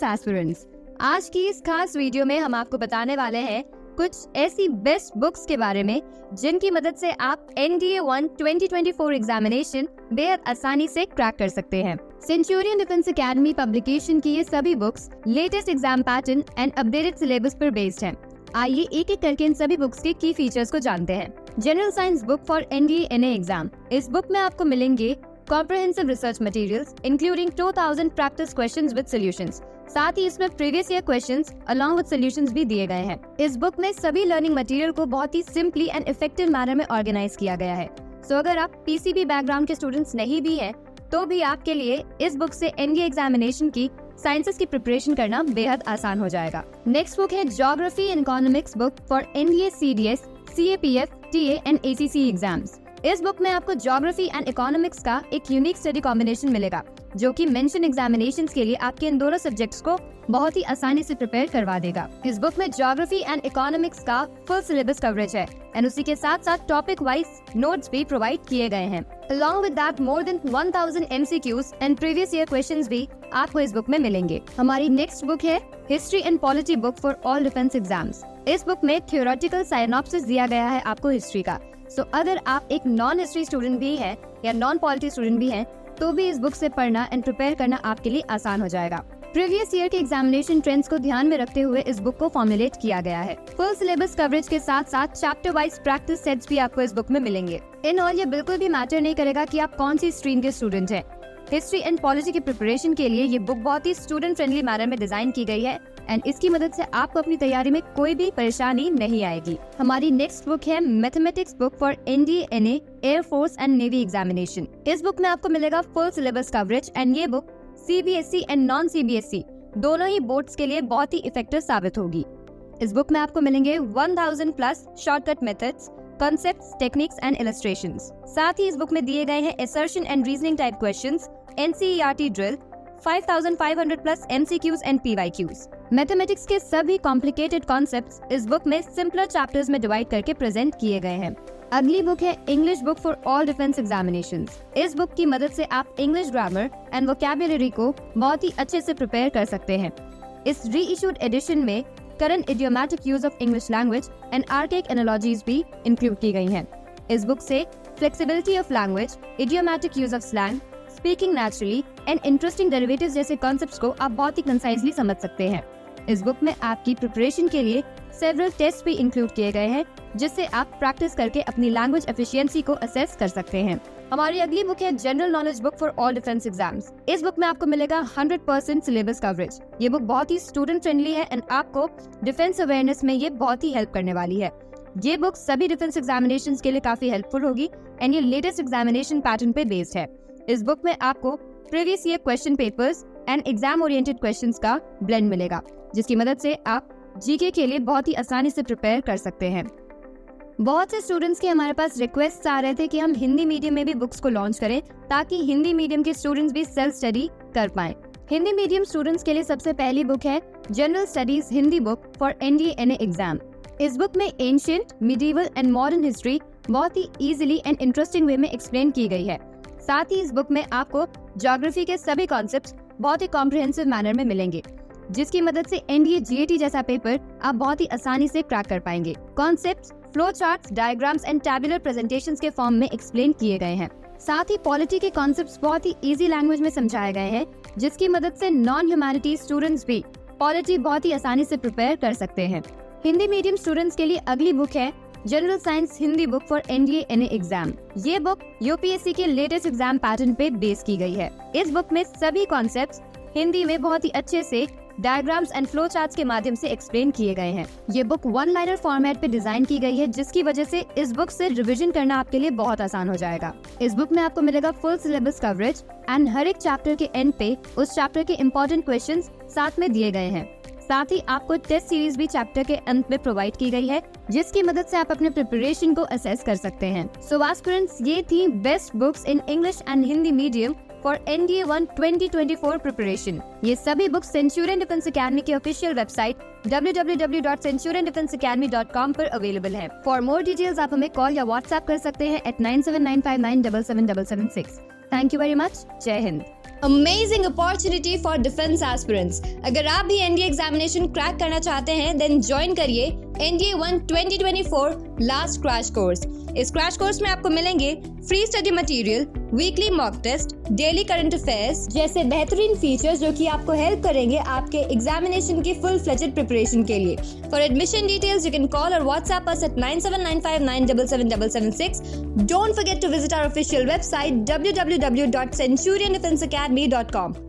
Aspirants, आज की इस खास वीडियो में हम आपको बताने वाले हैं कुछ ऐसी बेस्ट बुक्स के बारे में जिनकी मदद से आप NDA 1 2024 एग्जामिनेशन बेहद आसानी से क्रैक कर सकते हैं। सेंचुरियन डिफेंस एकेडमी पब्लिकेशन की ये सभी books latest exam pattern and updated syllabus पर बेस्ड हैं। आइए एक एक करके इन सभी बुक्स के की फीचर्स को जानते हैं। General science book for NDA NA exam. इस बुक में आपको मिलेंगे comprehensive research materials including 2000 practice questions with solutions. साथ ही इसमें previous year questions along with solutions भी दिए गए हैं। इस बुक में सभी लर्निंग मटेरियल को बहुत ही सिंपली एंड इफेक्टिव मैनर में ऑर्गेनाइज किया गया है। सो अगर आप PCB बैकग्राउंड के स्टूडेंट्स नहीं भी हैं, तो भी आपके लिए इस बुक से NDA एग्जामिनेशन की साइंसेस की प्रिपरेशन करना बेहद आसान हो जाएगा। नेक्स्ट बुक है geography and economics book for NDA CDS, CAPF, TA and ACC exams. इस बुक में आपको ज्योग्राफी एंड इकोनॉमिक्स का एक यूनिक स्टडी कॉम्बिनेशन मिलेगा, जो कि मेंशन एग्जामिनेशंस के लिए आपके इन दोनों सब्जेक्ट्स को बहुत ही आसानी से प्रिपेयर करवा देगा। इस बुक में ज्योग्राफी एंड इकोनॉमिक्स का फुल सिलेबस कवरेज है एंड उसी के साथ साथ टॉपिक वाइज नोट्स भी प्रोवाइड किए गए हैं। Along with that, more than 1000 MCQs and previous year questions भी आपको इस बुक में मिलेंगे। हमारी नेक्स्ट बुक है history and polity book for all defence exams. इस बुक में थियोरेटिकल साइनॉप्सिस दिया गया है आपको हिस्ट्री का। सो अगर आप एक नॉन हिस्ट्री स्टूडेंट भी हैं या नॉन पॉलिटी स्टूडेंट भी हैं, तो भी इस बुक से पढ़ना एंड प्रिपेयर करना आपके लिए आसान हो जाएगा। प्रीवियस ईयर के एग्जामिनेशन ट्रेंड्स को ध्यान में रखते हुए इस बुक को फॉर्मुलेट किया गया है। फुल सिलेबस कवरेज के साथ साथ चैप्टर वाइज प्रैक्टिस सेट्स भी आपको इस बुक में मिलेंगे। इन ऑल ये बिल्कुल भी मैटर नहीं करेगा कि आप कौन सी स्ट्रीम के स्टूडेंट हैं। हिस्ट्री एंड पॉलिटी की प्रिपरेशन के लिए ये बुक बहुत ही स्टूडेंट फ्रेंडली मैनर में डिजाइन की गई है एंड इसकी मदद से आपको अपनी तैयारी में कोई भी परेशानी नहीं आएगी। हमारी नेक्स्ट बुक है mathematics book for NDA NA air force and navy examination. इस बुक में आपको मिलेगा फुल सिलेबस कवरेज एंड ये book CBSE and non CBSE दोनों ही बोर्ड्स के लिए बहुत ही इफेक्टिव साबित होगी। इस बुक में आपको मिलेंगे 1000 plus shortcut methods, concepts, techniques and illustrations. साथ ही इस बुक में दिए गए हैं assertion and reasoning type questions, NCERT drill, 5500 plus MCQs and PYQs। Mathematics के सभी कॉम्प्लिकेटेड कॉन्सेप्ट्स इस बुक में सिंपलर चैप्टर्स में डिवाइड करके प्रेजेंट किए गए हैं। अगली बुक है English book for all defence examinations. इस बुक की मदद से आप इंग्लिश ग्रामर एंड वोकैबुलरी को बहुत ही अच्छे से प्रिपेयर कर सकते हैं। इस रीइश्यूड एडिशन में current idiomatic use of English language and archaic analogies भी इंक्लूड की गई हैं। इस बुक से flexibility of language, idiomatic use of slang, speaking naturally and interesting derivatives जैसे कॉन्सेप्ट्स को आप बहुत ही कंसाइजली समझ सकते हैं। इस बुक में आपकी प्रिपरेशन के लिए सेवरल टेस्ट भी इंक्लूड किए गए हैं, जिससे आप प्रैक्टिस करके अपनी लैंग्वेज एफिशिएंसी को असेस कर सकते हैं। हमारी अगली बुक है general knowledge book for all defence exams. इस बुक में आपको मिलेगा 100% सिलेबस कवरेज। ये बुक बहुत ही स्टूडेंट फ्रेंडली है एंड आपको डिफेंस अवेयरनेस में ये बहुत ही हेल्प करने वाली है। ये बुक सभी डिफेंस एग्जामिनेशंस के लिए काफी हेल्पफुल होगी एंड ये लेटेस्ट एग्जामिनेशन पैटर्न पे बेस्ड है। इस बुक में आपको previous year question papers and exam oriented questions का ब्लेंड मिलेगा, जिसकी मदद से आप GK के लिए बहुत ही आसानी से प्रिपेयर कर सकते हैं। बहुत से स्टूडेंट्स के हमारे पास रिक्वेस्ट आ रहे थे कि हम हिंदी मीडियम में भी बुक्स को लॉन्च करें ताकि हिंदी मीडियम के स्टूडेंट्स भी सेल्फ स्टडी कर पाएं। हिंदी मीडियम स्टूडेंट्स के लिए सबसे पहली बुक है general studies Hindi book for NDA NA exam. इस बुक में ancient, medieval and modern history बहुत ही इजीली एंड इंटरेस्टिंग वे में एक्सप्लेन की गई है। साथ ही इस बुक में आपको ज्योग्राफी के सभी कॉन्सेप्ट्स बहुत ही कॉम्प्रिहेंसिव मैनर में मिलेंगे, जिसकी मदद से NDA GAT जैसा पेपर आप बहुत ही आसानी से क्रैक कर पाएंगे। Concepts, flow charts, diagrams and tabular presentations के फॉर्म में एक्सप्लेन किए गए हैं। साथ ही पॉलिटी के कॉन्सेप्ट्स बहुत ही इजी लैंग्वेज में समझाए गए हैं, जिसकी मदद से नॉन ह्यूमैनिटीज स्टूडेंट्स भी पॉलिटी बहुत ही आसानी से प्रिपेयर कर सकते हैं। हिंदी मीडियम स्टूडेंट्स के लिए अगली बुक है general science Hindi book for NDA NA exam. ये बुक UPSC के लेटेस्ट एग्जाम पैटर्न पे बेस की गई है। इस बुक में सभी कॉन्सेप्ट्स हिंदी में बहुत ही अच्छे से डायग्राम्स एंड फ्लो चार्ट्स के माध्यम से एक्सप्लेन किए गए हैं। ये बुक वन लाइनर फॉर्मेट पे डिजाइन की गई है, जिसकी वजह से इस बुक से रिवीजन करना आपके लिए बहुत आसान हो जाएगा। इस बुक में आपको मिलेगा फुल सिलेबस कवरेज एंड हर एक चैप्टर के एंड पे उस चैप्टर के इम्पोर्टेंट क्वेश्चंस साथ में दिए गए हैं। साथ ही आपको टेस्ट सीरीज भी चैप्टर के अंत में प्रोवाइड की गई है, जिसकी मदद से आप अपने प्रिपरेशन को असेस कर सकते हैं। सो एस्पिरेंट्स, ये थी best books in English and Hindi medium for NDA 1 2024 preparation. ये सभी बुक्स सेंचुरियन डिफेंस एकेडमी की ऑफिशियल वेबसाइट www.centurionDefenseAcademy.com पर अवेलेबल है। फॉर मोर डिटेल्स आप हमें कॉल या व्हाट्सएप कर सकते हैं at 9795977776। Thank you very much. जय हिंद। Amazing opportunity for defence aspirants. अगर आप भी एनडीए एग्जामिनेशन क्रैक करना चाहते हैं देन ज्वाइन करिए एनडीए 1 2024 लास्ट क्रैश कोर्स। इस क्रैश कोर्स में आपको मिलेंगे free study material, weekly mock test, daily current affairs जैसे बेहतरीन फीचर्स जो कि आपको हेल्प करेंगे आपके एग्जामिनेशन की फुल फ्लेजेड प्रिपरेशन के लिए। For admission details you can call और WhatsApp us at 9795977776। Don't forget to visit our official website www.centuriondefenseacademy.com.